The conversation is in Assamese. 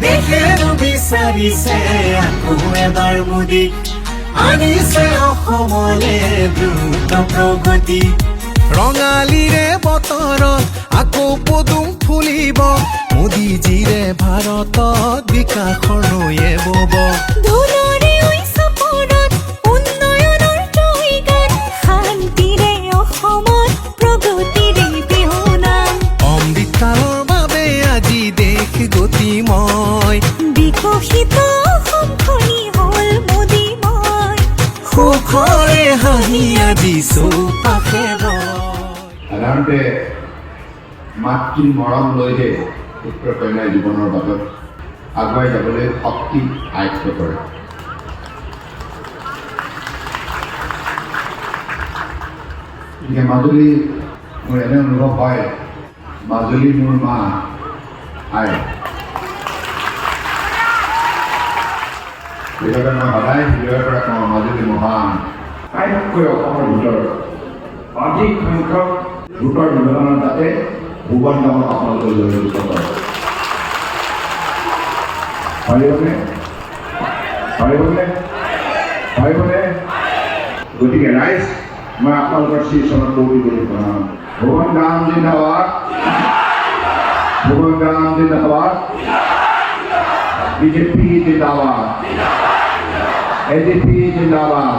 দেশেও বিচাৰিছে আকৌ এবাৰ মোদীক, আনিছে অসমলে দ্ৰুত প্ৰগতি। ৰঙালীৰে বতৰত আকৌ পদুম ফুলিব, মোদীজীৰে ভাৰতত বিকাশৰ নৈয়ে বব। ধুলৰে ঐচপৰত উন্নয়নৰ জয়গান, শান্তিৰে অসমত প্ৰগতিৰে বিহুনাম। অমৃতকালৰ বাবে আজি দেশ গতিময়, বিকশিত অসমখনি হ'ল মোদীময়। সুখৰে হাঁহি আজি চৌপাশে বয়। সাধাৰণতে মাতৃৰ মৰম লৈহে পুত্ৰ কন্যাই জীৱনৰ বাটত আগুৱাই যাবলৈ শক্তি আয়ত্ত কৰে। গতিকে মাজুলী মোৰ এনে অনুভৱ হয়, মাজুলী মোৰ মা আই। সেইবাবে মই সদায় হৃদয়ৰ পৰা কওঁ, মাজুলী মহান। আটাইতকৈ অসমৰ ভিতৰত অধিক সংখ্যক ভোটৰ বিভাজনৰ যাতে ভুৱন নামত আপোনালোকে জড়িত কৰে। পাৰিবনে? পাৰিবনে? পাৰিবনে? গতিকে ৰাইজ, মই আপোনালোকৰ শ্ৰীচৰণত কৌটি বুলি প্ৰণাম। ভুৱন গাম জিন্দাবাদ, ভুৱন গাম জিন্দাবাদ, বিজেপি জিন্দাবাদ, এজিপি জিন্দাবাদ।